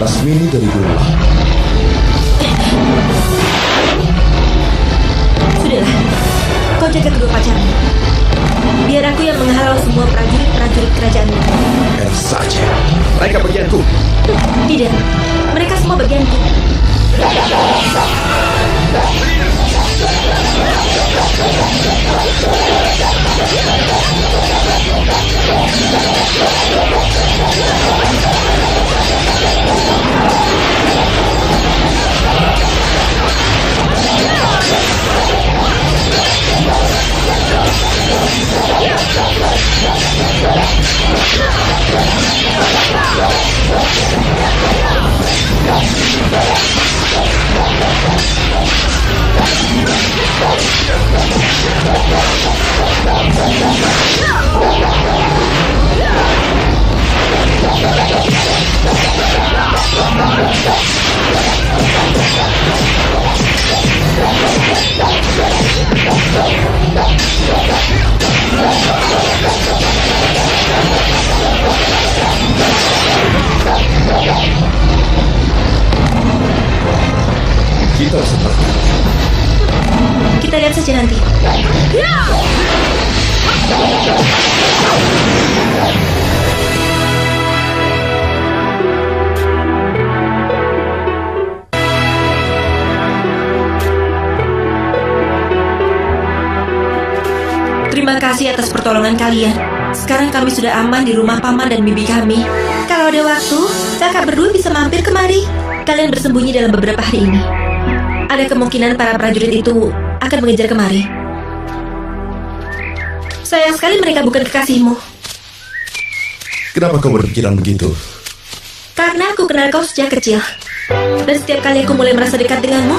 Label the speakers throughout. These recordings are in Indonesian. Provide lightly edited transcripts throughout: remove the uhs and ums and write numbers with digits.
Speaker 1: Lasmini dari Gurula.
Speaker 2: Sudahlah, kau jaga kedua pacarmu. Biar aku yang menghalau semua prajurit-prajurit kerajaan ini.
Speaker 1: Enak saja. Mereka bagianku.
Speaker 2: Tidak, mereka semua bagianku.
Speaker 1: Kita harus berhenti.
Speaker 2: Kita lihat saja nanti. Terima kasih atas pertolongan kalian. Sekarang kami sudah aman di rumah paman dan bibi kami. Kalau ada waktu, kakak berdua bisa mampir kemari. Kalian bersembunyi dalam beberapa hari ini. Ada kemungkinan para prajurit itu akan mengejar kemari. Sayang sekali mereka bukan kekasihmu.
Speaker 1: Kenapa kau berpikiran begitu?
Speaker 2: Karena aku kenal kau sejak kecil. Dan setiap kali aku mulai merasa dekat denganmu,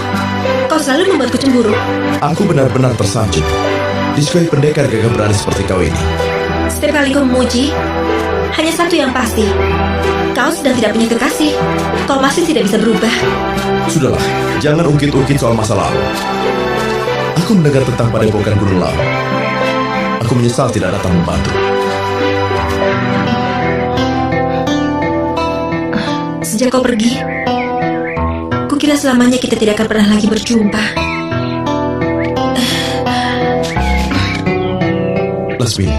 Speaker 2: kau selalu membuatku cemburu.
Speaker 1: Aku benar-benar tersanjung disukai pendekar gagah berani seperti kau ini.
Speaker 2: Setiap kali kau memuji, hanya satu yang pasti. Kau sedang tidak punya kekasih. Kau masih tidak bisa berubah.
Speaker 1: Sudahlah, jangan ungkit-ungkit soal masa lalu. Aku mendengar tentang padepokan Gunung Lau. Aku menyesal tidak datang membantu.
Speaker 2: Sejak kau pergi, kukira selamanya kita tidak akan pernah lagi berjumpa.
Speaker 1: Lasmini,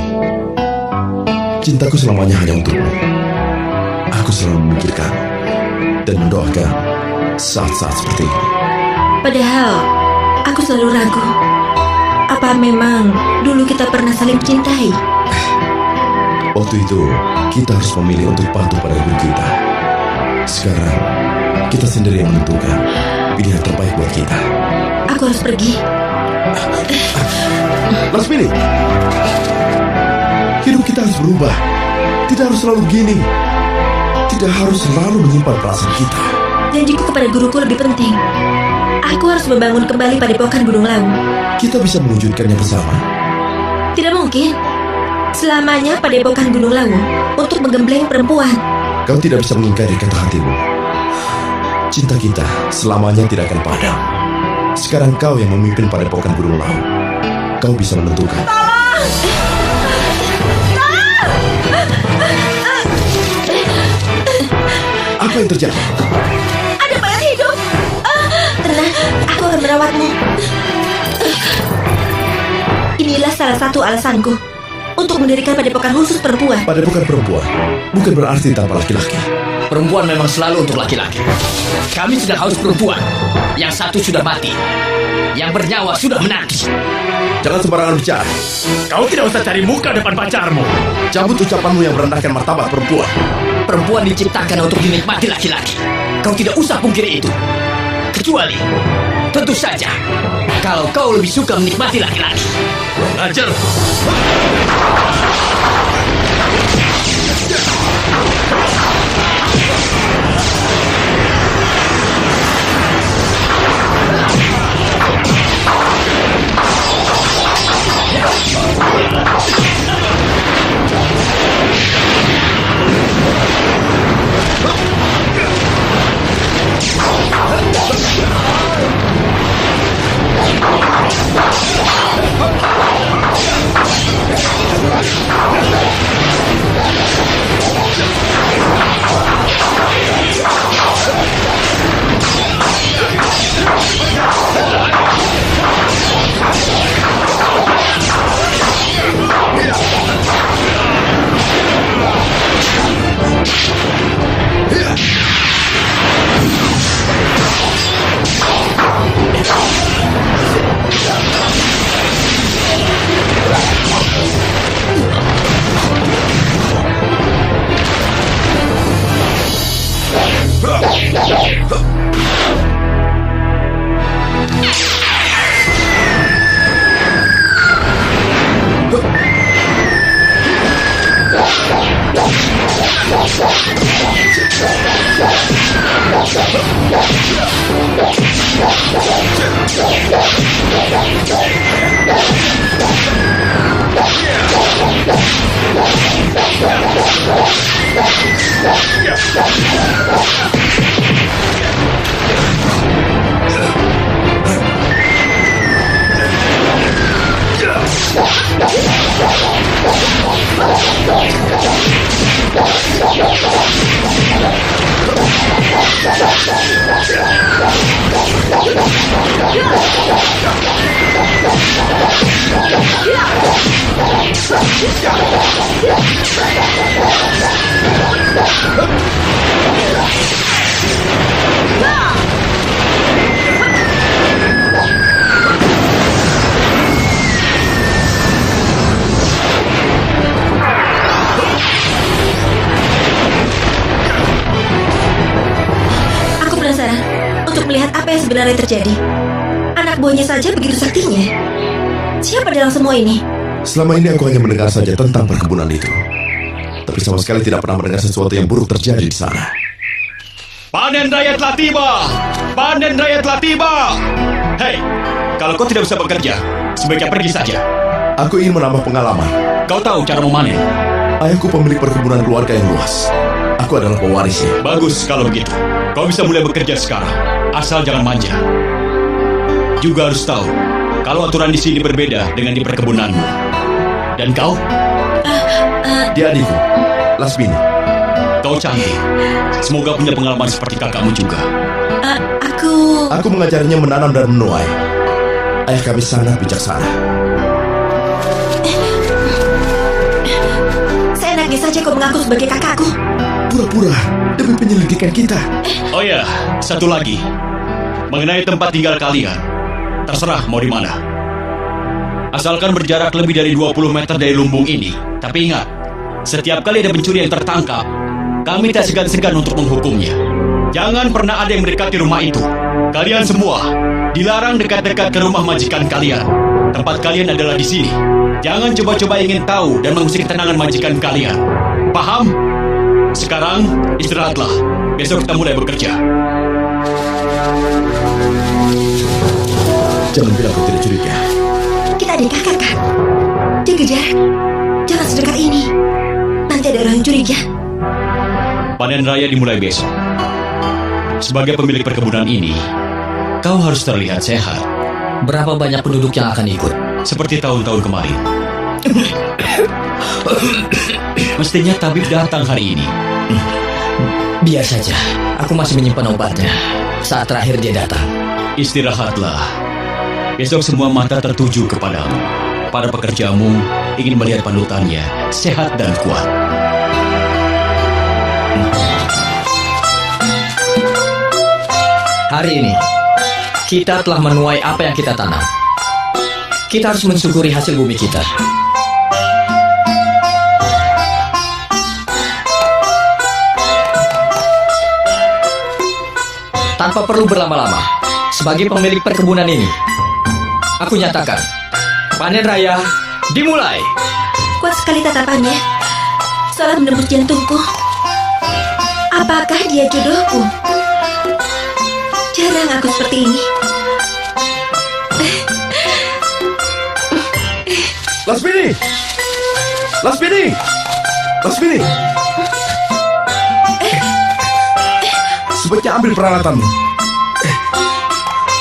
Speaker 1: cintaku selamanya hanya untukmu. Aku selalu memikirkan dan mendoakan saat-saat seperti ini.
Speaker 2: Padahal, aku selalu ragu. Apa memang dulu kita pernah saling mencintai?
Speaker 1: Waktu itu, kita harus memilih untuk patuh pada guru kita. Sekarang, kita sendiri yang menentukan pilihan terbaik buat kita.
Speaker 2: Aku harus pergi.
Speaker 1: Lasmini, hidup kita harus berubah. Tidak harus selalu begini. Tidak harus selalu menyimpan perasaan kita.
Speaker 2: Janjiku kepada guruku lebih penting. Aku harus membangun kembali Padepokan Gunung Lawu.
Speaker 1: Kita bisa mewujudkannya bersama.
Speaker 2: Tidak mungkin. Selamanya Padepokan Gunung Lawu untuk menggembleng perempuan.
Speaker 1: Kau tidak bisa mengingkari kata hatimu. Cinta kita selamanya tidak akan padam. Sekarang kau yang memimpin Padepokan Gunung Lawu. Kau bisa menentukan. Apa yang terjadi?
Speaker 2: Ada mayat hidup. Tenang, aku akan merawatmu. Inilah salah satu alasanku untuk mendirikan padepokan khusus perempuan.
Speaker 1: Padepokan perempuan bukan berarti tanpa laki-laki.
Speaker 3: Perempuan memang selalu untuk laki-laki. Kami sudah haus perempuan. Yang satu sudah mati. Yang bernyawa sudah menangis.
Speaker 1: Jangan sembarangan bicara.
Speaker 4: Kau tidak usah cari muka depan pacarmu.
Speaker 1: Cabut ucapanmu yang merendahkan martabat perempuan.
Speaker 3: Perempuan diciptakan untuk dinikmati laki-laki. Kau tidak usah pungkiri itu. Kecuali, tentu saja, kalau kau lebih suka menikmati laki-laki.
Speaker 4: Ajar.
Speaker 2: Aku penasaran untuk melihat apa yang sebenarnya terjadi. Anak buahnya saja begitu saktinya. Siapa dalam semua ini?
Speaker 1: Selama ini aku hanya mendengar saja tentang perkebunan itu. Tapi sama sekali tidak pernah mendengar sesuatu yang buruk terjadi di sana.
Speaker 4: Panen raya telah tiba. Panen raya telah tiba. Hei, kalau kau tidak bisa bekerja, sebaiknya pergi saja.
Speaker 1: Aku ingin menambah pengalaman.
Speaker 4: Kau tahu cara memanen.
Speaker 1: Ayahku pemilik perkebunan keluarga yang luas. Aku adalah pewarisnya.
Speaker 4: Bagus kalau begitu. Kau bisa mulai bekerja sekarang. Asal jangan manja. Juga harus tahu kalau aturan di sini berbeda dengan di perkebunanmu. Dan kau?
Speaker 1: Dia adikku, Lasmini.
Speaker 4: Kau cantik. Semoga punya pengalaman seperti kakakmu juga.
Speaker 1: Aku mengajarinya menanam dan menuai. Ayah kami sangat bijaksana.
Speaker 2: Seenaknya saja kau mengaku sebagai kakakku.
Speaker 1: Pura-pura demi penyelidikan kita.
Speaker 4: Oh ya, satu lagi. Mengenai tempat tinggal kalian. Terserah mau di mana. Asalkan berjarak lebih dari 20 meter dari lumbung ini. Tapi ingat, setiap kali ada pencuri yang tertangkap, kami tak segan-segan untuk menghukumnya. Jangan pernah ada yang mendekati rumah itu. Kalian semua dilarang dekat-dekat ke rumah majikan kalian. Tempat kalian adalah di sini. Jangan coba-coba ingin tahu dan mengusik ketenangan majikan kalian. Paham? Sekarang istirahatlah. Besok kita mulai bekerja.
Speaker 1: Jangan bilang kau tidak curiga.
Speaker 2: Kita adik kakak kan? Jaga jarak. Jangan sedekat ini. Nanti ada orang yang curiga.
Speaker 4: Panen raya dimulai besok. Sebagai pemilik perkebunan ini, kau harus terlihat sehat.
Speaker 3: Berapa banyak penduduk yang akan ikut?
Speaker 4: Seperti tahun-tahun kemarin. Mestinya tabib datang hari ini.
Speaker 3: Biar saja, aku masih menyimpan obatnya. Saat terakhir dia datang.
Speaker 4: Istirahatlah. Besok semua mata tertuju kepadamu. Para pekerjamu ingin melihat panutannya sehat dan kuat.
Speaker 3: Hari ini, kita telah menuai apa yang kita tanam. Kita harus mensyukuri hasil bumi kita. Tanpa perlu berlama-lama, sebagai pemilik perkebunan ini, aku nyatakan, panen raya dimulai.
Speaker 2: Kuat sekali tatapannya. Seolah menembus jantungku. Apakah dia jodohku? Jarang aku seperti ini.
Speaker 1: Lasmini! Lasmini! Lasmini! Sebaiknya ambil peralatanmu.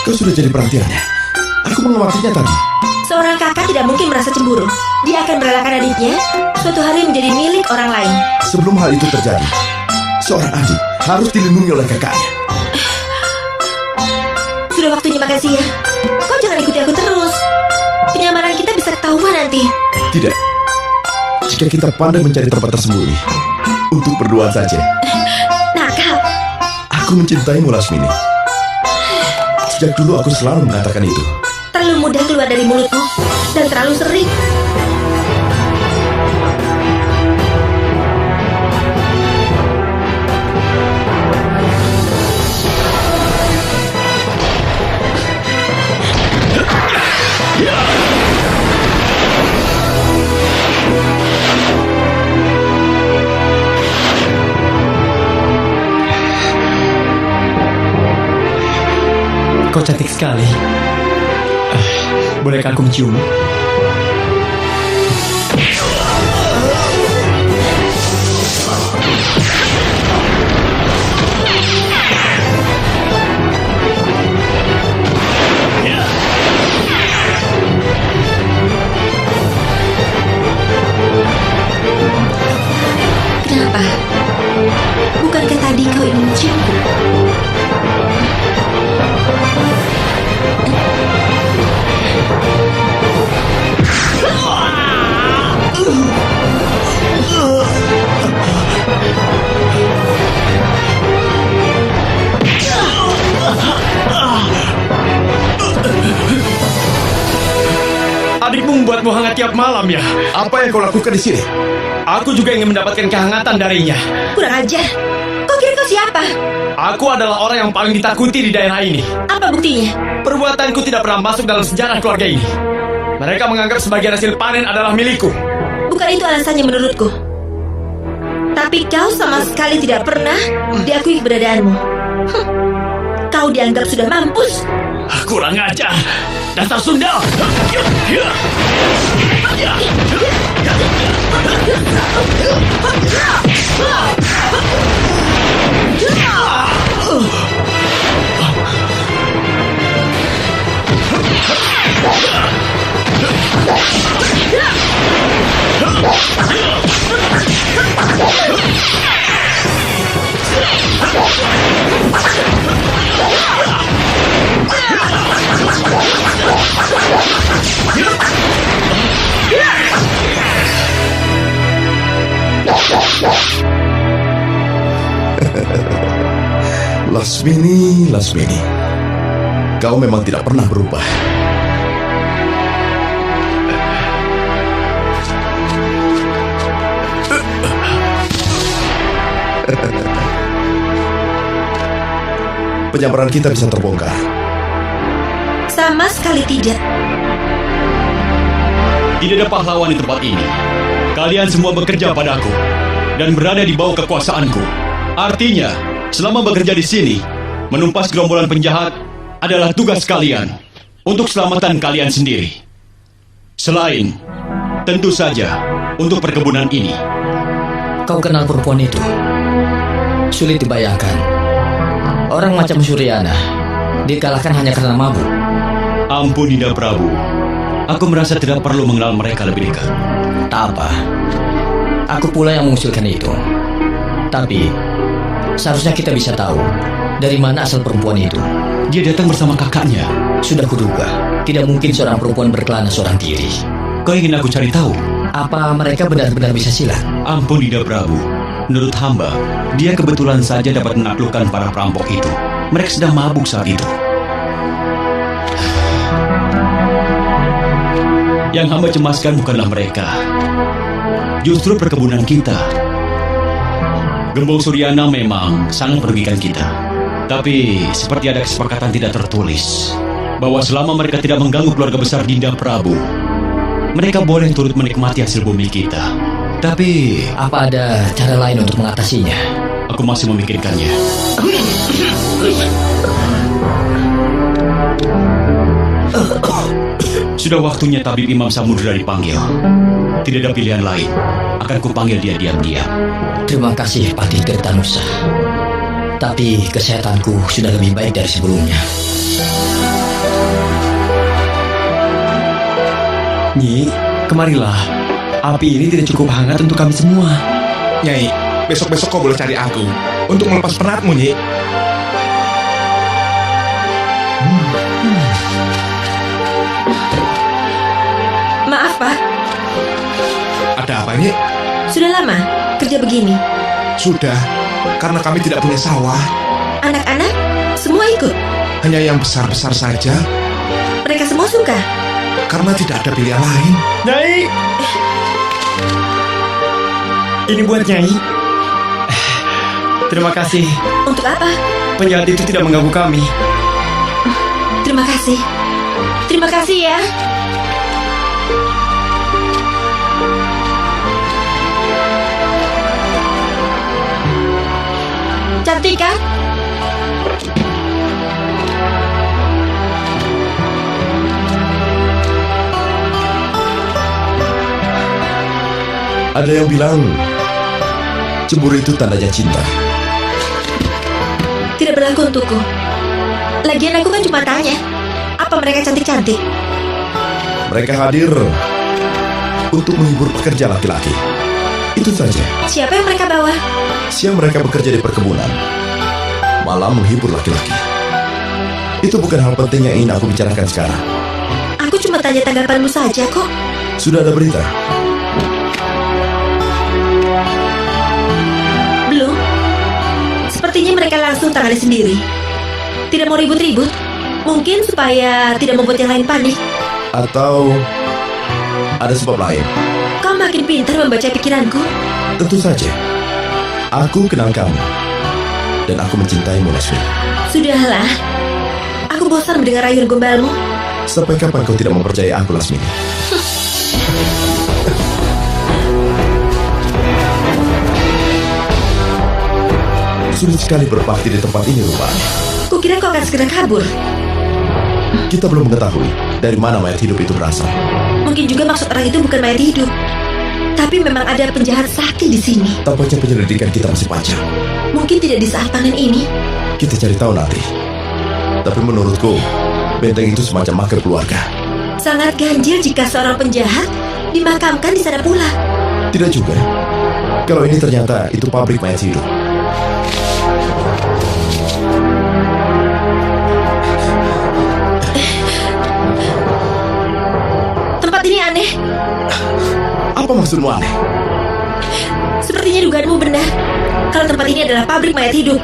Speaker 1: Kau sudah jadi perhatiannya. Aku mengamatinya tadi.
Speaker 2: Seorang kakak tidak mungkin merasa cemburu. Dia akan merelakan adiknya suatu hari menjadi milik orang lain.
Speaker 1: Sebelum hal itu terjadi, seorang adik harus dilindungi oleh kakaknya.
Speaker 2: Sudah waktunya makan siang. Kau jangan ikuti aku terus. Kenyamanan kita bisa ketahuan nanti.
Speaker 1: Tidak. Jika kita pandai mencari tempat tersembunyi untuk berdua saja.
Speaker 2: Nakal.
Speaker 1: Aku mencintaimu, Lasmini. Sejak dulu aku selalu mengatakan itu.
Speaker 2: Terlalu mudah keluar dari mulutmu dan terlalu sering.
Speaker 3: Kau cantik sekali. Bolehkah aku mencium?
Speaker 2: Kenapa? Bukankah tadi kau ingin menciumku?
Speaker 5: Adikmu membuatmu hangat tiap malam ya?
Speaker 1: Apa yang kau lakukan di sini?
Speaker 5: Aku juga ingin mendapatkan kehangatan darinya.
Speaker 2: Kurang ajar. Kau kira kau siapa?
Speaker 5: Aku adalah orang yang paling ditakuti di daerah ini.
Speaker 2: Apa buktinya?
Speaker 5: Perbuatanku tidak pernah masuk dalam sejarah keluarga ini. Mereka menganggap sebagian hasil panen adalah milikku.
Speaker 2: Bukan itu alasannya menurutku. Tapi kau sama sekali tidak pernah diakui keberadaanmu. Kau dianggap sudah mampus.
Speaker 5: Kurang ajar. Dasar sundal.
Speaker 1: Lasmini, Lasmini. Kau memang tidak pernah berubah. Penyamaran kita bisa terbongkar.
Speaker 2: Sama sekali tidak.
Speaker 4: Tidak ada pahlawan di tempat ini. Kalian semua bekerja padaku dan berada di bawah kekuasaanku. Artinya, selama bekerja di sini, menumpas gerombolan penjahat adalah tugas kalian. untuk keselamatan kalian sendiri. Selain, tentu saja, untuk perkebunan ini.
Speaker 3: Kau kenal perempuan itu? Sulit dibayangkan. Orang macam Suryana dikalahkan hanya karena mabuk.
Speaker 4: Ampun Dinda Prabu, aku merasa tidak perlu mengenal mereka lebih dekat.
Speaker 3: Tak apa. Aku pula yang mengusulkan itu. Tapi seharusnya kita bisa tahu dari mana asal perempuan itu.
Speaker 4: Dia datang bersama kakaknya.
Speaker 3: Sudah kuduga, tidak mungkin seorang perempuan berkelana seorang diri.
Speaker 4: Kau ingin aku cari tahu?
Speaker 3: Apa mereka benar-benar bisa silat?
Speaker 4: Ampun Dinda Prabu, menurut hamba, dia kebetulan saja dapat menaklukkan para perampok itu. Mereka sedang mabuk saat itu. Yang hamba cemaskan bukanlah mereka, justru perkebunan kita. Gembong Suryana memang sangat merugikan kita. Tapi seperti ada kesepakatan tidak tertulis bahwa selama mereka tidak mengganggu keluarga besar Dinda Prabu, mereka boleh turut menikmati hasil bumi kita. Tapi
Speaker 3: Apa ada cara lain untuk mengatasinya?
Speaker 4: aku masih memikirkannya. Sudah waktunya tabib Imam Samudra dipanggil. Tidak ada pilihan lain. Akan kupanggil dia diam-diam.
Speaker 3: Terima kasih Patih Tirtanusa. Tapi kesehatanku sudah lebih baik dari sebelumnya.
Speaker 5: Nyi, kemarilah. Api ini tidak cukup hangat untuk kami semua.
Speaker 6: Nyai, besok-besok kau boleh cari aku untuk melepas penatmu, Nyi.
Speaker 2: Maaf, Pak.
Speaker 6: Ada apa, Nyi?
Speaker 2: Sudah lama kerja begini.
Speaker 6: Sudah, karena kami tidak punya sawah.
Speaker 2: Anak-anak semua ikut.
Speaker 6: Hanya yang besar-besar saja,
Speaker 2: Mereka semua suka.
Speaker 6: karena tidak ada pilihan lain.
Speaker 5: Nyai! Ini buat Nyai. Terima kasih.
Speaker 2: Untuk apa?
Speaker 5: Penjahat itu tidak mengganggu kami.
Speaker 2: Terima kasih. Terima kasih ya. Cantik kan?
Speaker 1: Ada yang bilang cemburu itu tandanya cinta.
Speaker 2: Tidak berlaku untukku. Lagian aku kan cuma tanya, apa mereka cantik-cantik?
Speaker 1: Mereka hadir untuk menghibur pekerja laki-laki. Itu saja.
Speaker 2: Siapa yang mereka bawa?
Speaker 1: Siang mereka bekerja di perkebunan, malam menghibur laki-laki. Itu bukan hal penting yang ingin aku bicarakan sekarang.
Speaker 2: Aku cuma tanya tanggapanmu saja kok.
Speaker 1: Sudah ada berita.
Speaker 2: Belum. Sepertinya mereka langsung tangani sendiri. Tidak mau ribut-ribut. Mungkin supaya tidak membuat yang lain panik.
Speaker 1: Atau ada sebab lain.
Speaker 2: Kau makin pintar membaca pikiranku.
Speaker 1: Tentu saja. Aku kenal kamu. Dan aku mencintaimu, Lasmi.
Speaker 2: Sudahlah. Aku bosan mendengar rayuan gombalmu.
Speaker 1: Sampai kapan kau tidak mempercayai aku, Lasmi? Sulit sekali berbakti di tempat ini rupanya.
Speaker 2: Kukira kau akan segera kabur.
Speaker 1: Kita belum mengetahui dari mana mayat hidup itu berasal.
Speaker 2: Mungkin juga maksud orang itu bukan mayat hidup. Tapi memang ada penjahat sakti di sini.
Speaker 1: Tampaknya penyelidikan kita masih panjang.
Speaker 2: Mungkin tidak di saat panen ini.
Speaker 1: Kita cari tahu nanti. Tapi menurutku, benteng itu semacam makam keluarga.
Speaker 2: Sangat ganjil jika seorang penjahat dimakamkan di sana pula.
Speaker 1: Tidak juga. Kalau ini ternyata itu pabrik mayat hidup.
Speaker 2: Tempat ini aneh.
Speaker 1: Apa maksudmu aneh?
Speaker 2: Sepertinya dugaanmu benar. Kalau tempat ini adalah pabrik mayat hidup.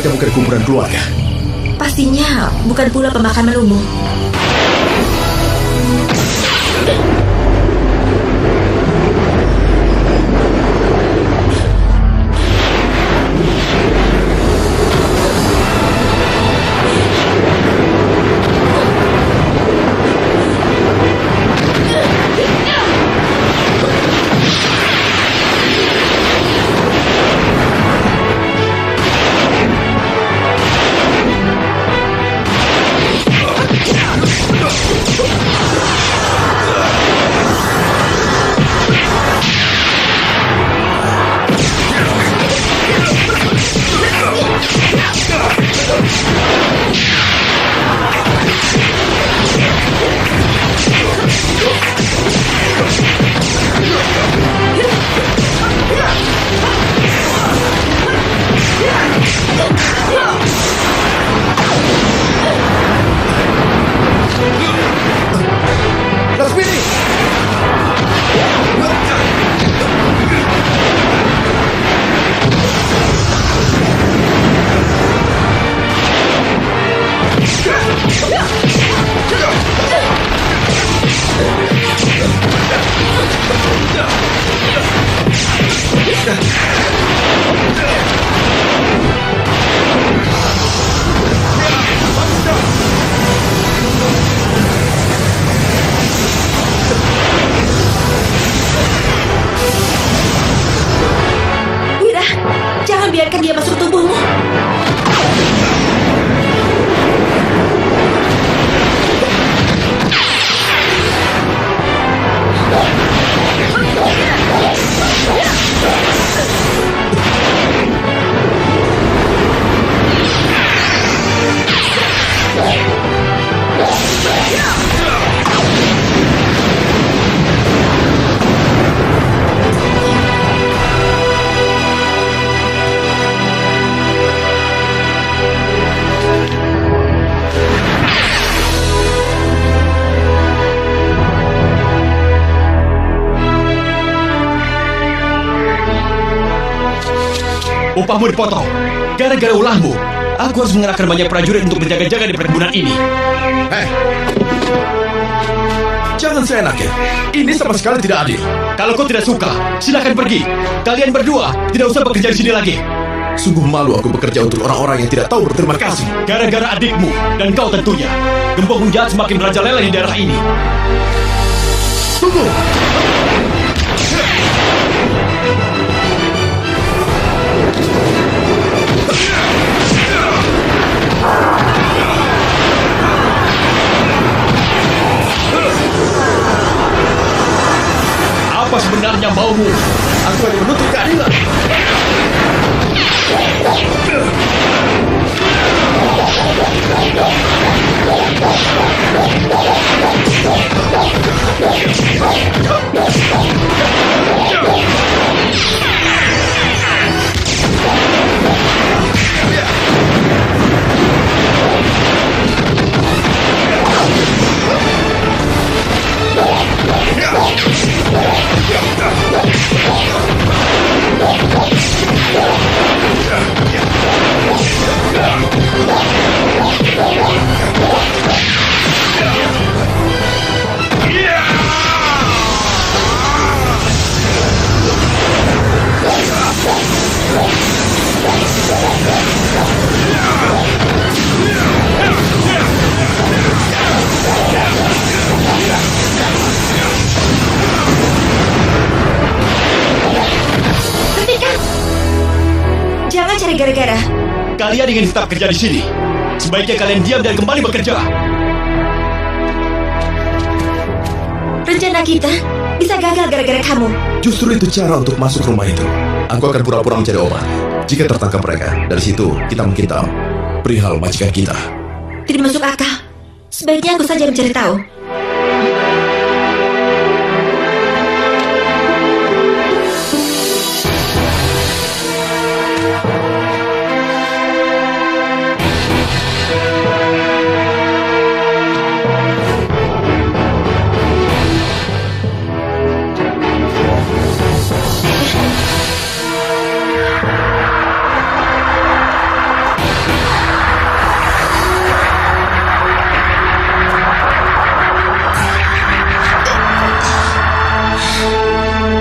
Speaker 1: Tempatnya bukan kuburan keluarga.
Speaker 2: Pastinya bukan pula pemakaman umum.
Speaker 1: Lasmini!
Speaker 2: Wira, jangan biarkan dia masuk tubuhmu.
Speaker 4: Upahmu dipotong. Gara-gara ulahmu, aku harus mengerahkan banyak prajurit untuk berjaga-jaga di perkebunan ini.
Speaker 1: Hei! Jangan seenaknya. Ini sama sekali tidak adil.
Speaker 4: Kalau kau tidak suka, silakan pergi. Kalian berdua tidak usah bekerja di sini lagi.
Speaker 1: Sungguh malu aku bekerja untuk orang-orang yang tidak tahu berterima kasih.
Speaker 4: Gara-gara adikmu dan kau tentunya, gembong jahat semakin merajalela di daerah ini.
Speaker 1: Tunggu!
Speaker 4: Apa sebenarnya maumu?
Speaker 1: Aku hanya menuntut keadilan.
Speaker 2: Hentikan! Jangan cari gara-gara.
Speaker 4: Kalian ingin tetap kerja di sini. Sebaiknya kalian diam dan kembali bekerja.
Speaker 2: Rencana kita bisa gagal gara-gara kamu.
Speaker 1: Justru itu cara untuk masuk rumah itu. Aku akan pura-pura mencari obat. Jika tertangkap mereka, dari situ kita mungkin tahu perihal majikan kita.
Speaker 2: Tidak masuk akal. Sebaiknya aku saja mencari tahu.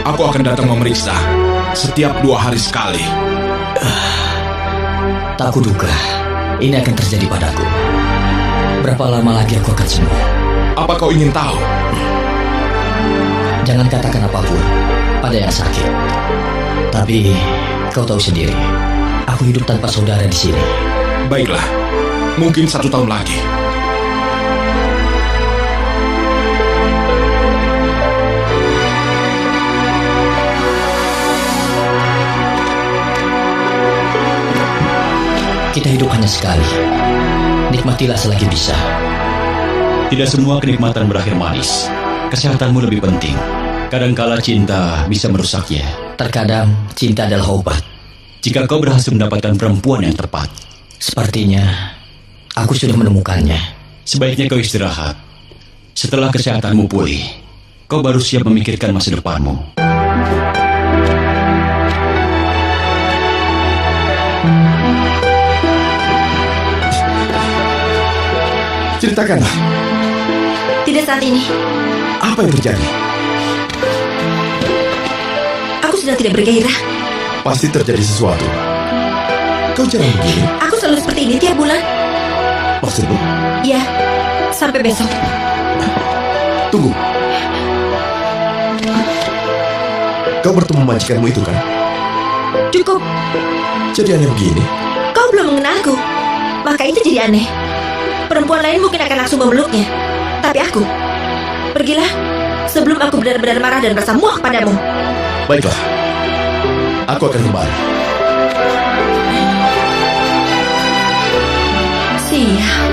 Speaker 6: Aku akan datang memeriksa setiap 2 hari sekali.
Speaker 3: Tak kuduga ini akan terjadi padaku. Berapa lama lagi aku akan sembuh?
Speaker 6: Apa kau ingin tahu?
Speaker 3: Jangan katakan apapun pada yang sakit. Tapi kau tahu sendiri, aku hidup tanpa saudara di sini.
Speaker 6: Baiklah, mungkin 1 tahun lagi.
Speaker 3: Kita hidup hanya sekali. Nikmatilah selagi bisa.
Speaker 4: Tidak semua kenikmatan berakhir manis. Kesehatanmu lebih penting. Kadangkala cinta bisa merusaknya.
Speaker 3: Terkadang cinta adalah obat.
Speaker 4: Jika kau berhasil mendapatkan perempuan yang tepat,
Speaker 3: Sepertinya aku sudah menemukannya.
Speaker 4: sebaiknya kau istirahat. Setelah kesehatanmu pulih, kau baru siap memikirkan masa depanmu.
Speaker 1: Ceritakanlah,
Speaker 2: Tidak saat ini.
Speaker 1: apa yang terjadi?
Speaker 2: Aku sudah tidak bergairah.
Speaker 1: Pasti terjadi sesuatu. Kau jangan begini.
Speaker 2: Aku selalu seperti ini tiap bulan.
Speaker 1: Maksudmu?
Speaker 2: Ya, sampai besok.
Speaker 1: Tunggu. Kau bertemu majikanmu itu kan?
Speaker 2: Cukup.
Speaker 1: Jadi aneh begini.
Speaker 2: Kau belum mengenalku. Maka itu jadi aneh. Perempuan lain mungkin akan langsung memeluknya. Tapi aku, pergilah sebelum aku benar-benar marah dan merasa muak padamu.
Speaker 1: Baiklah. Aku akan kembali.
Speaker 2: Sial.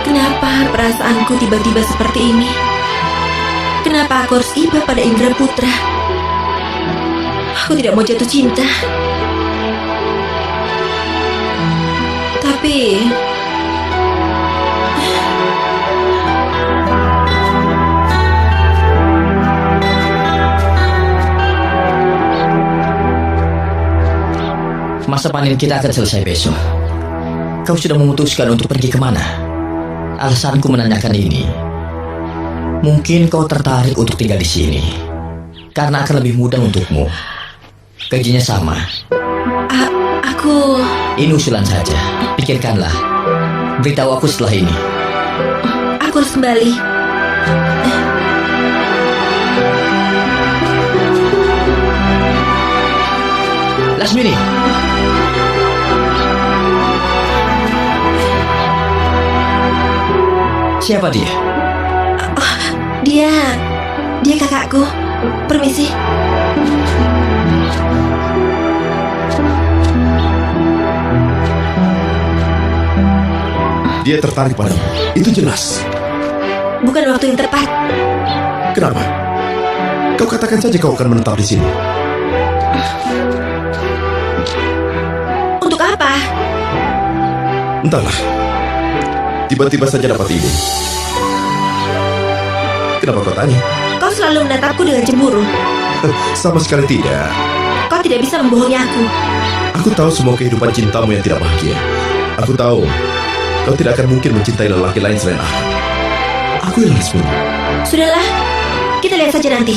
Speaker 2: Kenapa perasaanku tiba-tiba seperti ini? Kenapa aku harus iba pada Indra Putra? Aku tidak mau jatuh cinta. Tapi
Speaker 3: Masa panen kita akan selesai besok. Kau sudah memutuskan untuk pergi kemana? Alasanku menanyakan ini. Mungkin kau tertarik untuk tinggal di sini. Karena akan lebih mudah untukmu. Gajinya sama.
Speaker 2: aku...
Speaker 3: Ini usulan saja. Pikirkanlah. Beritahu aku setelah ini.
Speaker 2: Aku harus kembali.
Speaker 3: Lasmini. Siapa dia?
Speaker 2: Dia kakakku. Permisi.
Speaker 1: Dia tertarik padamu. Itu jelas.
Speaker 2: Bukan waktu yang tepat.
Speaker 1: Kenapa? Kau katakan saja kau akan menetap di sini.
Speaker 2: Untuk apa?
Speaker 1: Entahlah. Tiba-tiba saja dapat ide. Kenapa kau tanya?
Speaker 2: Kau selalu menatapku dengan cemburu.
Speaker 1: Sama sekali tidak.
Speaker 2: Kau tidak bisa membohongi aku.
Speaker 1: Aku tahu semua kehidupan cintamu yang tidak bahagia. Aku tahu kau tidak akan mungkin mencintai lelaki lain selain aku. Aku yang harus memilih.
Speaker 2: Sudahlah, kita lihat saja nanti.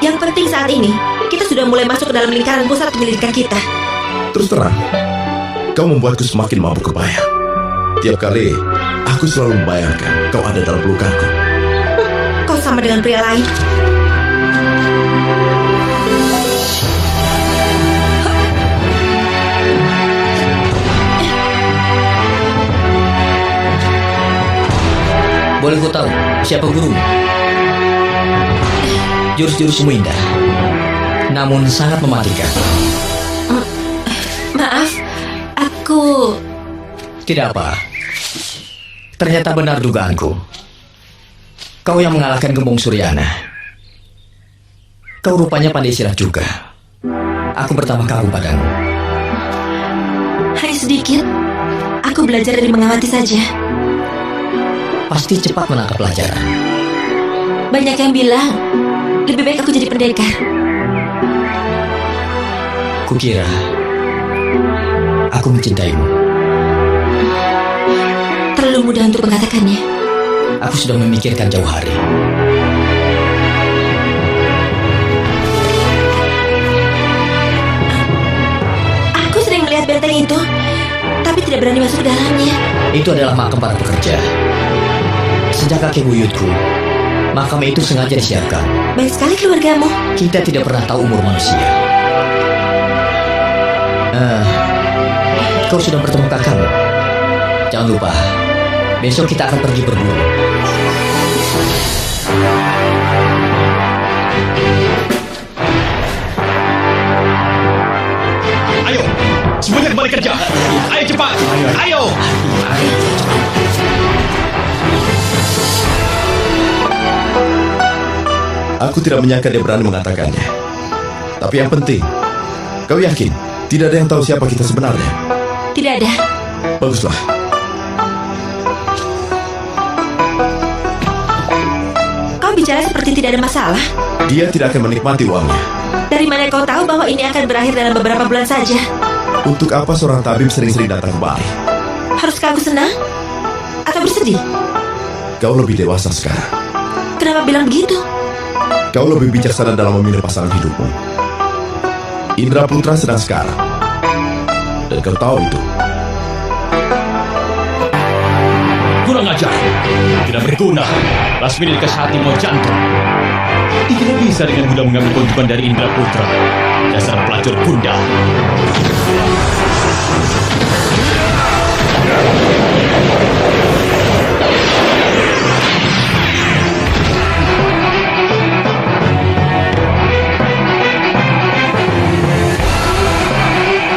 Speaker 2: Yang penting saat ini, kita sudah mulai masuk ke dalam lingkaran pusat penyelidikan kita.
Speaker 1: Terus terang, kau membuatku semakin mabuk kebayang. Tiap kali, aku selalu membayangkan kau ada dalam pelukanku.
Speaker 2: Kau sama dengan pria lain.
Speaker 3: Boleh ku tahu siapa gurumu? Jurus-jurusmu indah, namun sangat mematikan.
Speaker 2: Maaf, aku...
Speaker 3: Tidak apa. Ternyata benar dugaanku. Kau yang mengalahkan Gembong Suryana. Kau rupanya pandai silat juga. Aku bertambah kagum padamu.
Speaker 2: Hanya sedikit. Aku belajar dari mengamati saja.
Speaker 3: Pasti cepat menangkap pelajaran.
Speaker 2: Banyak yang bilang, lebih baik aku jadi pendekar.
Speaker 3: Kukira aku mencintaimu.
Speaker 2: Terlalu mudah untuk mengatakannya.
Speaker 3: Aku sudah memikirkan jauh hari.
Speaker 2: itu, tapi tidak berani masuk ke dalamnya.
Speaker 3: Itu adalah makam para pekerja. Sejak kakek buyutku, makam itu sengaja disiapkan.
Speaker 2: Baik sekali keluargamu.
Speaker 3: Kita tidak pernah tahu umur manusia. Kau sudah bertemu kakakmu? Jangan lupa, besok kita akan pergi berburu.
Speaker 4: Ayo, semuanya kembali kerja. Ayo cepat. Ayo.
Speaker 1: Aku tidak menyangka dia berani mengatakannya. Tapi yang penting, kau yakin tidak ada yang tahu siapa kita sebenarnya?
Speaker 2: Tidak ada.
Speaker 1: Baguslah.
Speaker 2: Kau bicara seperti tidak ada masalah.
Speaker 1: Dia tidak akan menikmati uangnya.
Speaker 2: Dari mana kau tahu bahwa ini akan berakhir dalam beberapa bulan saja?
Speaker 1: Untuk apa seorang tabib sering-sering datang kemari?
Speaker 2: Haruskah aku senang? Atau bersedih?
Speaker 1: Kau lebih dewasa sekarang.
Speaker 2: Kenapa bilang begitu?
Speaker 1: Kau lebih bijaksana dalam memilih pasangan hidupmu. Indra Putra sedang sekarang. Dan kau tahu itu.
Speaker 4: Kurang ajar. Tidak berguna. Lasmini dikasih hati mau jantung. Dia tidak bisa dengan mudah mengambil keuntungan dari Indra Putra. Dasar pelacur gundal.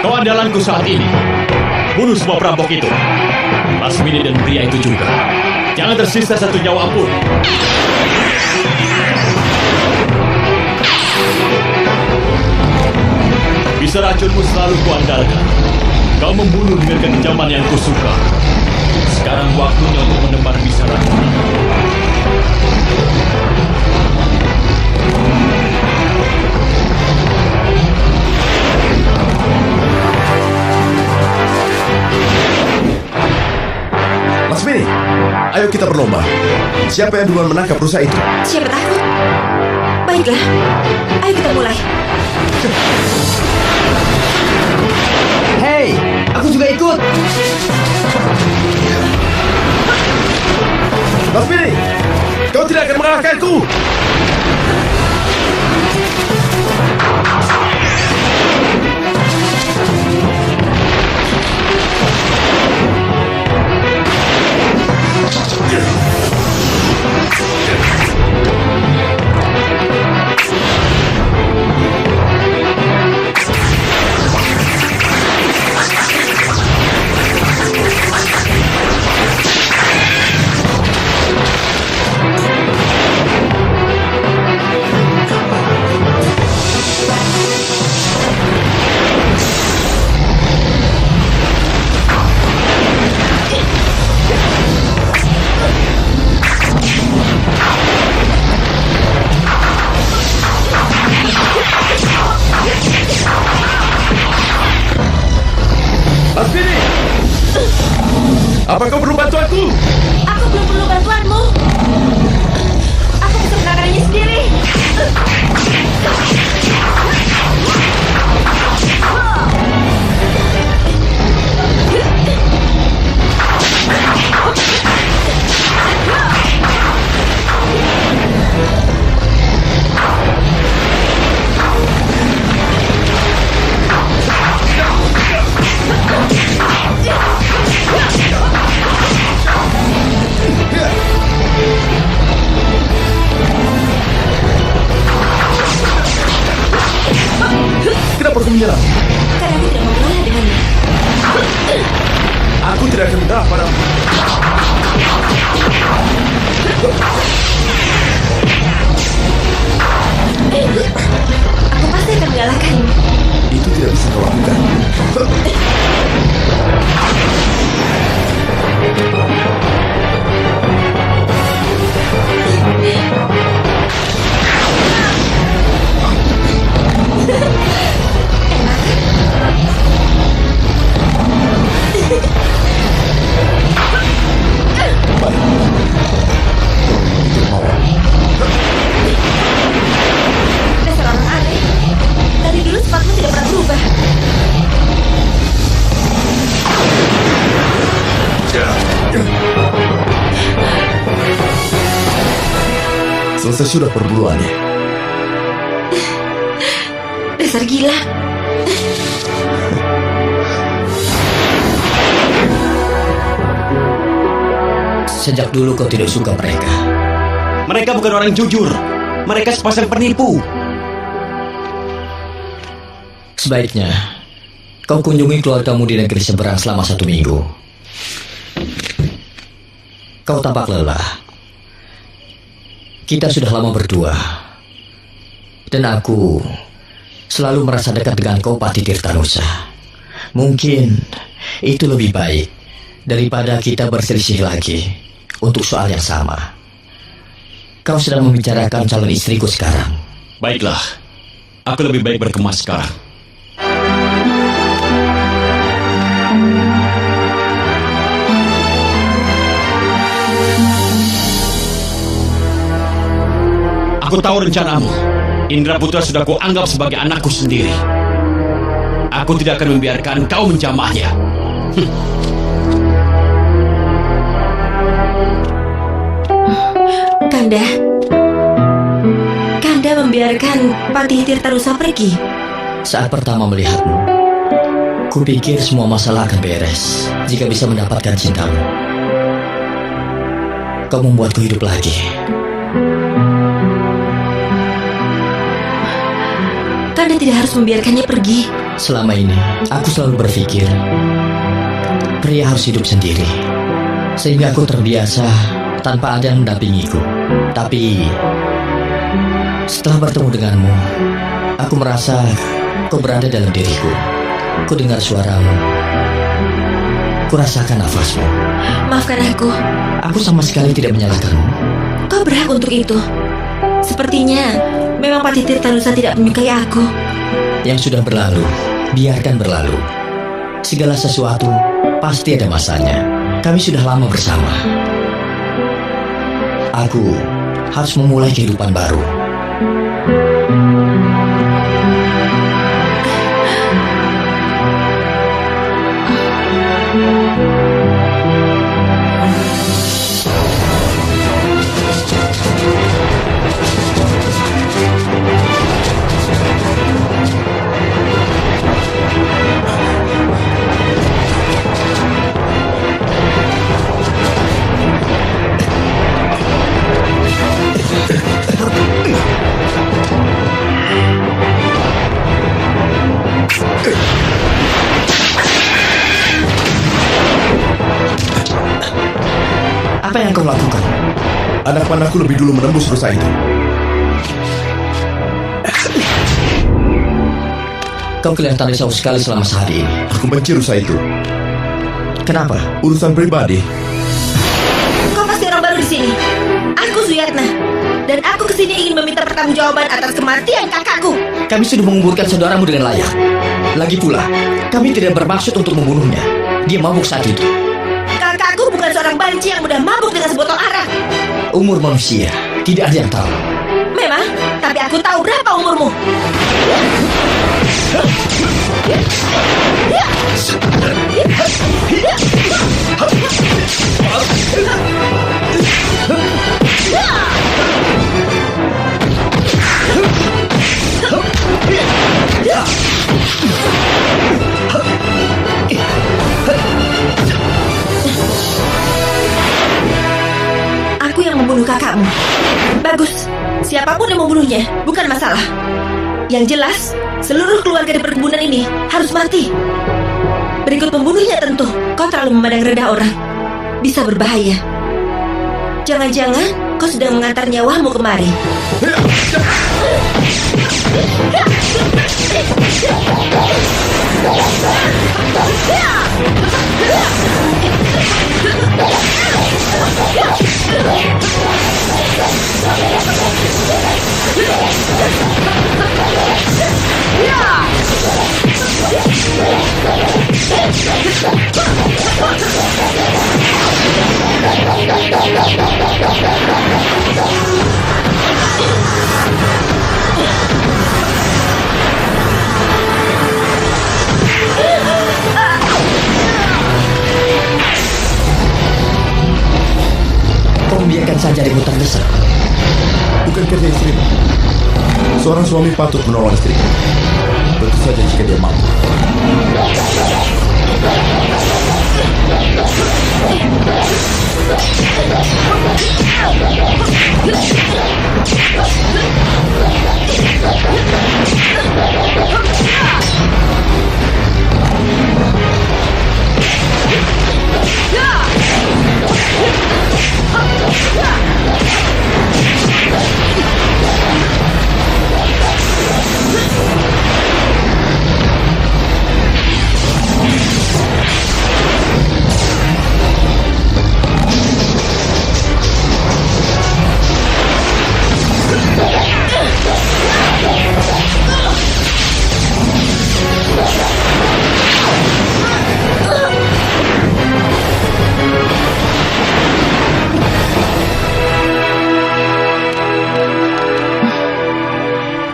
Speaker 4: Kau andalanku saat ini. Bunuh semua perampok itu. Lasmini dan pria itu juga. Jangan tersisa satu nyawa pun. Bisa racunmu selalu kuandalkan. Kau membunuh dengan kekejaman yang kusuka. Sekarang waktunya untuk menebar bisa racun.
Speaker 1: Lasmini, ayo kita berlomba. Siapa yang duluan menangkap rusa itu?
Speaker 2: Siapa takut? Baiklah, ayo kita mulai.
Speaker 3: Hei, aku juga ikut.
Speaker 1: Lasmini, kau tidak akan mengalahkanku. Lasmini, apa kau perlu bantuanku?
Speaker 2: Aku belum perlu bantuanmu. Aku bisa menanganinya sendiri.
Speaker 1: Kenapa kau menyerang?
Speaker 2: Karena aku tidak mau kalah denganmu.
Speaker 1: Aku tidak akan menyerah padamu.
Speaker 2: Aku pasti akan mengalahkanmu.
Speaker 1: Itu tidak bisa kau lakukan. selesai sudah perburuannya.
Speaker 2: Dasar gila.
Speaker 3: Sejak dulu kau tidak suka mereka.
Speaker 4: Mereka bukan orang jujur. Mereka sepasang penipu.
Speaker 3: Sebaiknya kau kunjungi keluargamu di negeri seberang selama 1 minggu. Kau tampak lelah. Kita sudah lama berdua. Dan aku selalu merasa dekat dengan kau, Patih Tirtanusa. Mungkin itu lebih baik daripada kita berselisih lagi untuk soal yang sama. Kau sedang membicarakan calon istriku sekarang.
Speaker 4: Baiklah, aku lebih baik berkemas sekarang. Aku tahu rencanamu. Indra Putra sudah kuanggap sebagai anakku sendiri. Aku tidak akan membiarkan kau menjamahnya.
Speaker 2: Kanda membiarkan Patih Tirtanusa pergi.
Speaker 3: Saat pertama melihatmu, kupikir semua masalah akan beres jika bisa mendapatkan cintamu. Kau membuatku hidup lagi.
Speaker 2: Kanda tidak harus membiarkannya pergi.
Speaker 3: Selama ini, aku selalu berpikir pria harus hidup sendiri, sehingga aku terbiasa tanpa ada yang mendampingiku. Tapi setelah bertemu denganmu, aku merasa kau berada dalam diriku. Ku dengar suaramu, ku rasakan nafasmu.
Speaker 2: Maafkan aku.
Speaker 3: Aku sama sekali tidak menyalahkanmu.
Speaker 2: Kau berhak untuk itu. Sepertinya memang Patih Tirtanusa tidak menyukai aku.
Speaker 3: Yang sudah berlalu, biarkan berlalu. Segala sesuatu pasti ada masanya. Kami sudah lama bersama. Aku harus memulai kehidupan baru. Apa yang kau lakukan?
Speaker 1: Anak panahku lebih dulu menembus rusa itu.
Speaker 3: Kau kelihatan risau sekali selama sehari ini.
Speaker 1: Aku benci rusa itu.
Speaker 3: Kenapa?
Speaker 1: Urusan pribadi.
Speaker 2: Kau pasti orang baru di sini. Aku Suyatna, dan aku kesini ingin meminta pertanggungjawaban atas kematian kakakku.
Speaker 3: Kami sudah menguburkan saudaramu dengan layak. Lagi pula, kami tidak bermaksud untuk membunuhnya. Dia mabuk saat itu.
Speaker 2: Kakakku bukan seorang banci yang mudah mabuk dengan sebotol arak.
Speaker 3: Umur manusia tidak ada yang tahu.
Speaker 2: Memang, tapi aku tahu berapa umurmu. Aku yang membunuh kakakmu. Bagus, siapapun yang membunuhnya bukan masalah. Yang jelas, seluruh keluarga di perkebunan ini harus mati. Berikut pembunuhnya tentu. Kau terlalu memandang rendah orang. Bisa berbahaya. Jangan-jangan kau sedang mengantar nyawamu kemari.
Speaker 3: Kau membiarkan saja dirimu terdesak.
Speaker 1: Bukankah dia istrimu? Seorang suami patut menolong istrinya. Tentu saja jika dia mampu.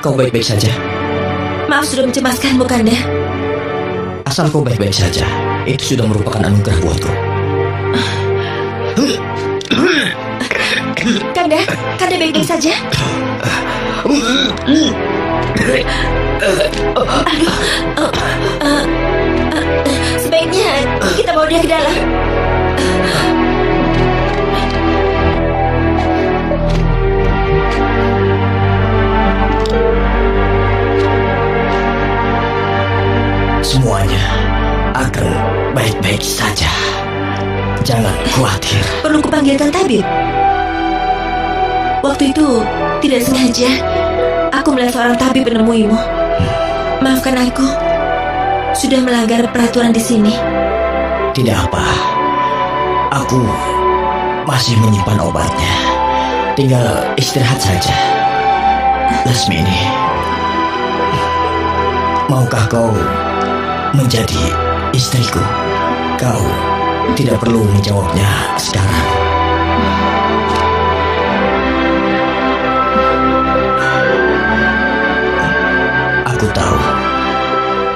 Speaker 3: Kau baik-baik saja.
Speaker 2: Maaf sudah mencemaskanmu, Kanda.
Speaker 3: Asal kau baik-baik saja, itu sudah merupakan anugerah buatku.
Speaker 2: Kanda baik-baik saja. Sebaiknya kita bawa dia ke dalam.
Speaker 3: Semuanya akan baik-baik saja. Jangan khawatir.
Speaker 2: Perlu kupanggilkan tabib? Waktu itu tidak sengaja aku melihat seorang tabib menemuimu. Maafkan aku, sudah melanggar peraturan di sini.
Speaker 3: Tidak apa. Aku masih menyimpan obatnya. Tinggal istirahat saja. Lasmini, maukah kau menjadi istriku? Kau tidak perlu menjawabnya sekarang. Aku tahu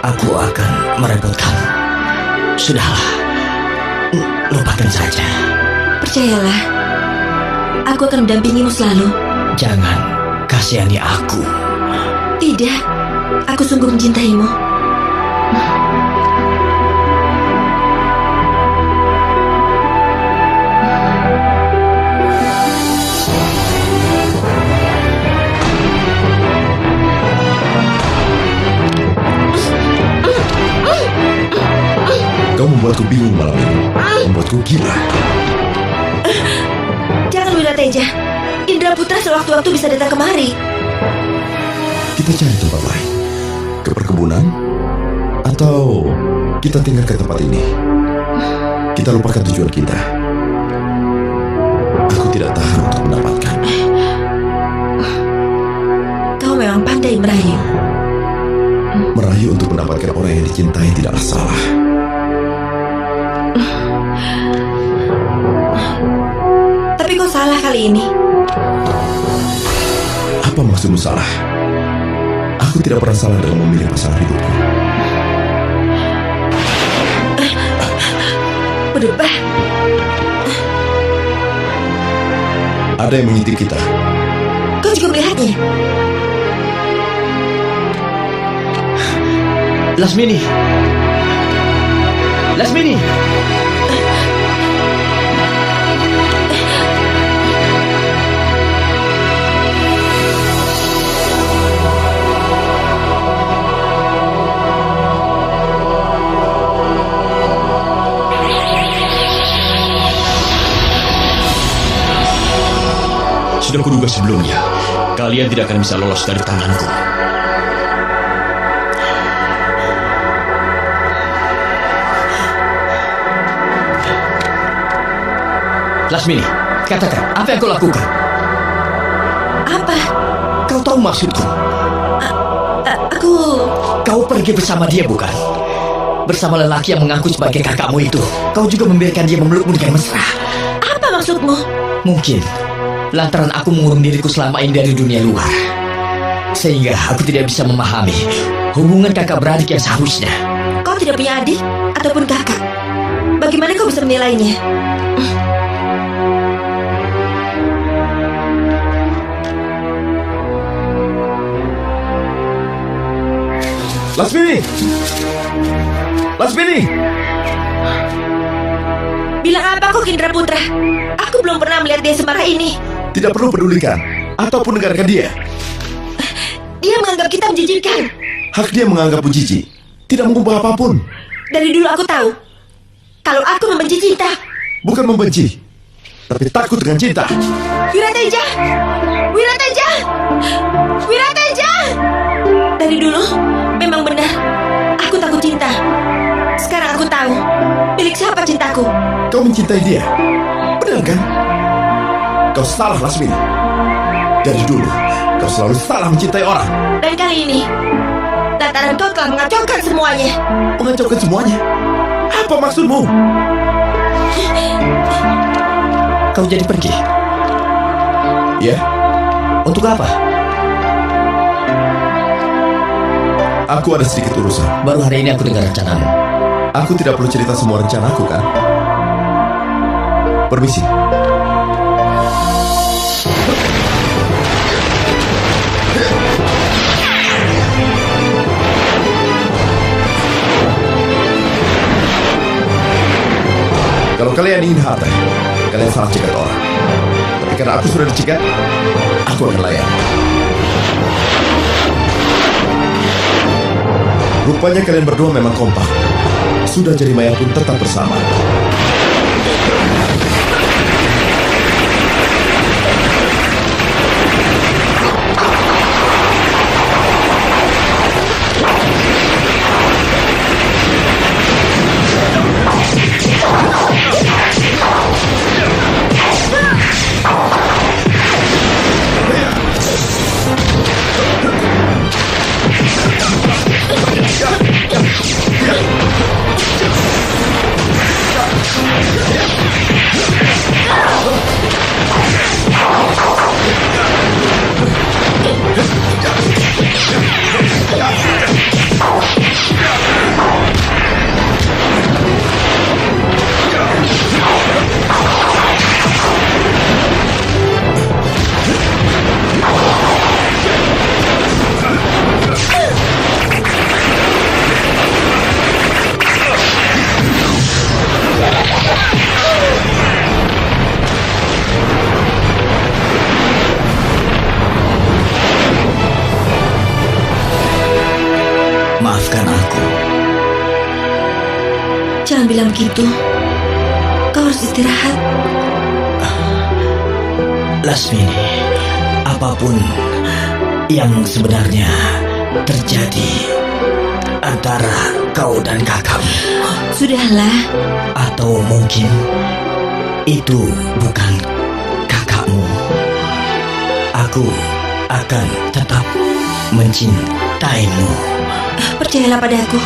Speaker 3: aku akan merepotkanmu. Sudahlah, lupakan saja.
Speaker 2: Percayalah, aku akan mendampingimu selalu.
Speaker 3: Jangan kasihani aku.
Speaker 2: Tidak, aku sungguh mencintaimu.
Speaker 1: Kau membuatku bingung malam ini. Membuatku gila.
Speaker 2: Jangan Wirateja. Indra Putra sewaktu-waktu bisa datang kemari.
Speaker 1: Kita cari tempat lain. Ke perkebunan? Atau kita tinggal ke tempat ini? Kita lupakan tujuan kita. Aku tidak tahan untuk mendapatkan.
Speaker 2: Kau memang pandai merayu.
Speaker 1: Merayu untuk mendapatkan orang yang dicintai tidaklah salah.
Speaker 2: Tapi kau salah kali ini.
Speaker 1: Apa maksudmu salah? Aku tidak pernah salah dalam memilih pasangan hidupku.
Speaker 2: Berdebah.
Speaker 1: Ada yang mengintip kita.
Speaker 2: Kau juga melihatnya.
Speaker 3: Lasmini. Lasmini.
Speaker 4: Sudah kuduga sebelumnya, kalian tidak akan bisa lolos dari tanganku.
Speaker 3: Lasmini, katakan, apa yang kau lakukan?
Speaker 2: Apa?
Speaker 3: Kau tahu maksudku?
Speaker 2: Aku...
Speaker 3: Kau pergi bersama dia, bukan? Bersama lelaki yang mengaku sebagai kakakmu itu. Kau juga membiarkan dia memelukmu dengan mesra.
Speaker 2: Apa maksudmu?
Speaker 3: Mungkin lantaran aku mengurung diriku selama ini dari dunia luar, sehingga aku tidak bisa memahami hubungan kakak beradik yang seharusnya.
Speaker 2: Kau tidak punya adik ataupun kakak. Bagaimana kau bisa menilainya?
Speaker 6: Lasmini! Lasmini!
Speaker 2: Bilang apa kok Indra Putra? Aku belum pernah melihat dia semarah ini.
Speaker 1: Tidak perlu pedulikan ataupun dengarkan dia.
Speaker 2: Dia menganggap kita menjijikkan.
Speaker 1: Hak dia menganggapmu jijik. Tidak mengubah apapun.
Speaker 2: Dari dulu aku tahu kalau aku membenci cinta.
Speaker 1: Bukan membenci, tapi takut dengan cinta.
Speaker 2: Wirateja! Wirateja! Wirateja! Dari dulu memang benar aku takut cinta. Sekarang aku tahu milik siapa cintaku.
Speaker 1: Kau mencintai dia. Benar kan? Kau salah, Lasmini. Dari dulu kau selalu salah mencintai orang.
Speaker 2: Dan kali ini lantaran kau telah mengacaukan semuanya.
Speaker 1: Mengacaukan semuanya. Apa maksudmu?
Speaker 3: Kau jadi pergi.
Speaker 1: Ya,
Speaker 3: Untuk apa?
Speaker 1: aku ada sedikit urusan.
Speaker 3: Baru hari ini aku dengar rencanamu.
Speaker 1: Aku tidak perlu cerita semua rencanaku, kan? Permisi. Kalau kalian ingin harta, kalian salah cegat orang. Tapi karena aku sudah dicegat, aku akan layan. Rupanya kalian berdua memang kompak. Sudah jadi mayat pun tetap bersama.
Speaker 3: Maafkan aku.
Speaker 2: Jangan bilang gitu. Kau harus istirahat.
Speaker 3: Lasmini, apapun yang sebenarnya terjadi antara kau dan kakakmu,
Speaker 2: Sudahlah.
Speaker 3: atau mungkin itu bukan kakakmu, aku akan tetap mencintaimu.
Speaker 2: Percayalah padaku.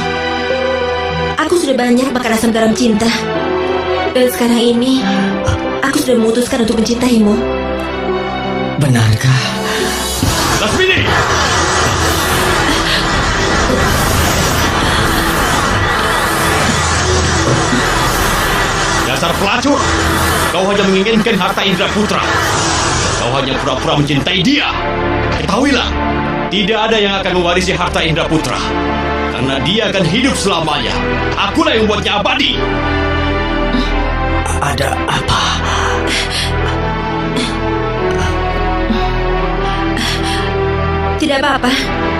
Speaker 2: Aku sudah banyak makan asam garam cinta. Dan sekarang ini aku sudah memutuskan untuk mencintaimu.
Speaker 3: Benarkah?
Speaker 4: Lasmini! Dasar pelacur! Kau hanya menginginkan harta Indra Putra. Kau hanya pura-pura mencintai dia. Ketahuilah, tidak ada yang akan mewarisi harta Indra Putra. Karena dia akan hidup selamanya. Akulah yang membuatnya abadi.
Speaker 3: Ada apa?
Speaker 2: Tidak apa-apa.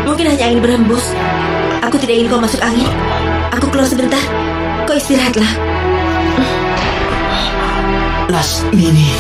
Speaker 2: Mungkin hanya angin berhembus. Aku tidak ingin kau masuk angin. Aku keluar sebentar. Kau istirahatlah.
Speaker 3: Lasmini.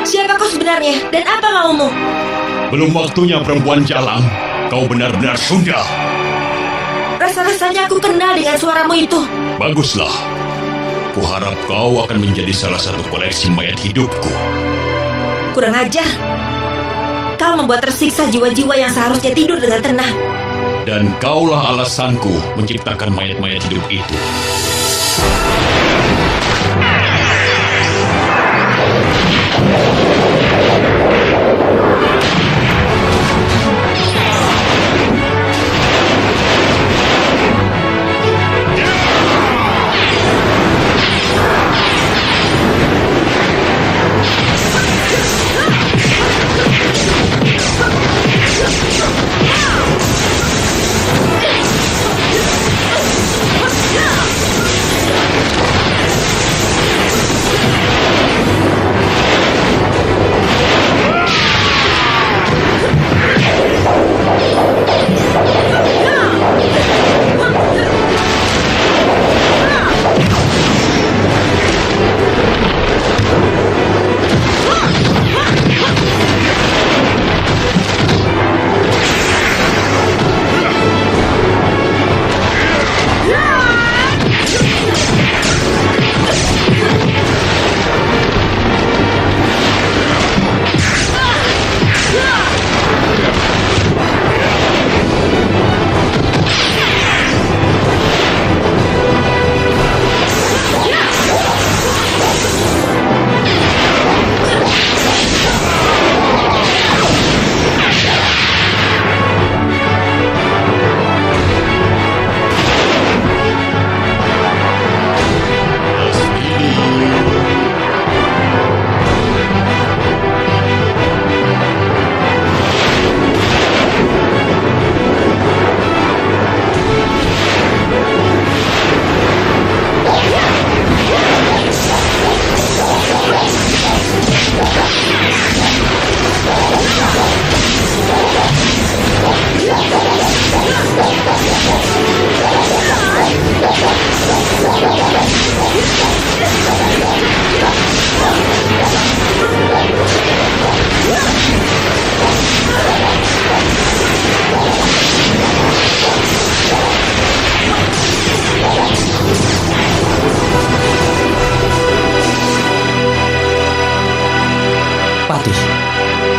Speaker 2: Siapa kau sebenarnya? Dan apa maumu?
Speaker 4: Belum waktunya perempuan jalang. Kau benar-benar Sunda.
Speaker 2: Rasa-rasanya aku kenal dengan suaramu itu.
Speaker 4: Baguslah. Kuharap kau akan menjadi salah satu koleksi mayat hidupku.
Speaker 2: Kurang ajar. Kau membuat tersiksa jiwa-jiwa yang seharusnya tidur dengan tenang.
Speaker 4: Dan kaulah alasanku menciptakan mayat-mayat hidup itu.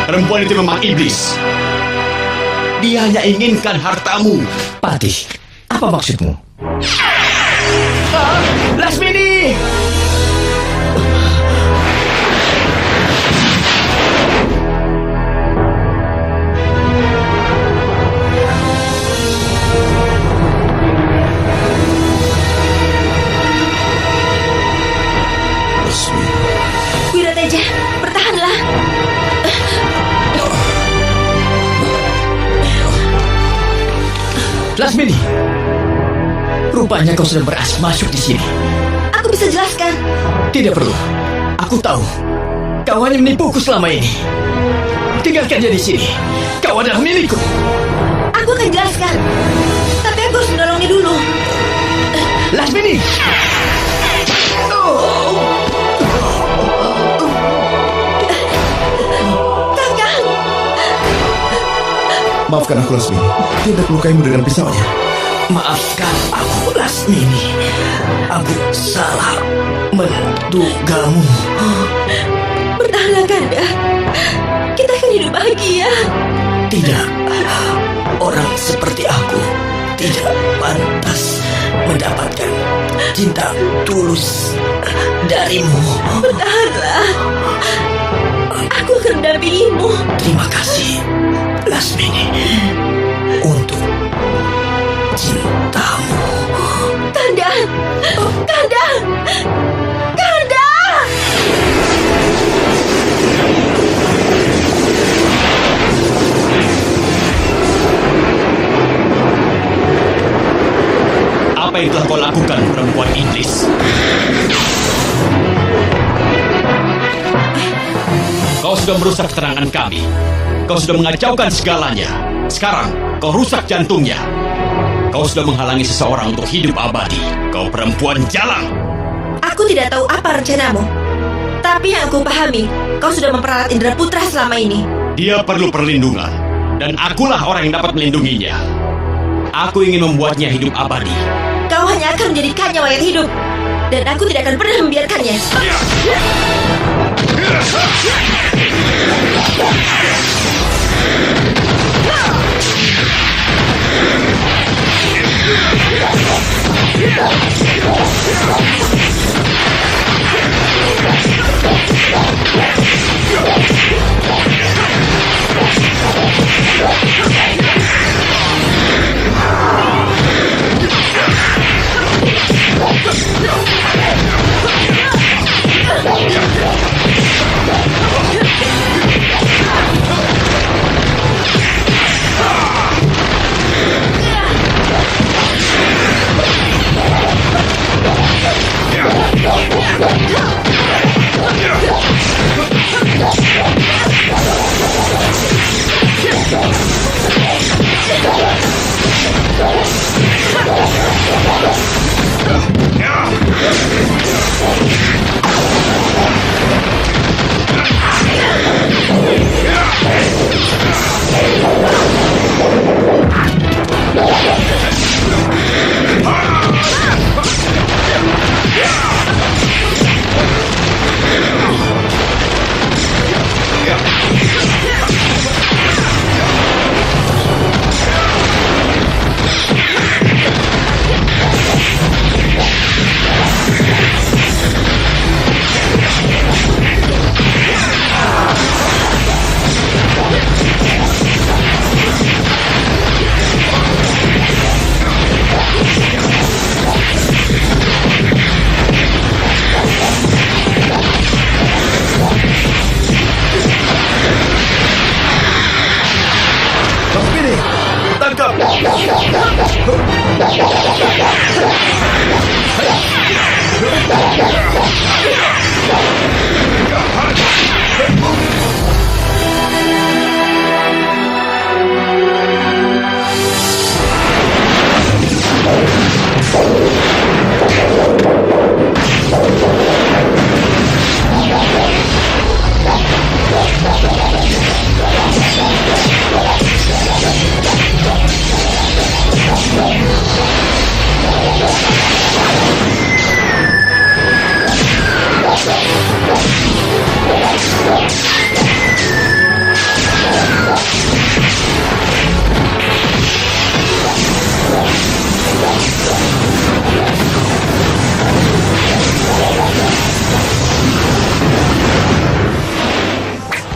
Speaker 4: Perempuan itu memang iblis. Dia hanya inginkan hartamu.
Speaker 3: Patih, apa maksudmu?
Speaker 5: Lasmini!
Speaker 2: Wirateja, bertahanlah.
Speaker 3: Lasmini, rupanya kau sudah berhasil masuk di sini.
Speaker 2: Aku bisa jelaskan.
Speaker 3: Tidak perlu. Aku tahu. Kau hanya menipuku selama ini. Tinggalkan dia di sini. Kau adalah milikku.
Speaker 2: Aku akan jelaskan. Tapi aku harus menolongnya dulu.
Speaker 3: Lasmini!
Speaker 2: Kakang!
Speaker 1: Maafkan aku, Lasmini. Dia hendak melukaimu dengan pisaunya.
Speaker 3: Maafkan aku, Lasmini. Aku salah mendugamu.
Speaker 2: Bertahanlah, Kanda. Kita akan hidup bahagia.
Speaker 3: Tidak. Orang seperti aku tidak pantas mendapatkan cinta tulus darimu.
Speaker 2: Bertahanlah. Aku akan mendampingimu.
Speaker 3: Terima kasih, Lasmini, untuk cintamu.
Speaker 2: Kanda! Kanda! Kanda!
Speaker 4: Apa yang telah kau lakukan, perempuan iblis? Kau sudah merusak keterangan kami. Kau sudah mengacaukan segalanya. Sekarang, kau rusak jantungnya. Kau sudah menghalangi seseorang untuk hidup abadi. Kau perempuan jalang.
Speaker 2: Aku tidak tahu apa rencanamu. Tapi yang aku pahami, kau sudah memperalat Indra Putra selama ini.
Speaker 4: Dia perlu perlindungan. Dan akulah orang yang dapat melindunginya. Aku ingin membuatnya hidup abadi.
Speaker 2: Kau hanya akan menjadikannya mayat hidup. Dan aku tidak akan pernah membiarkannya.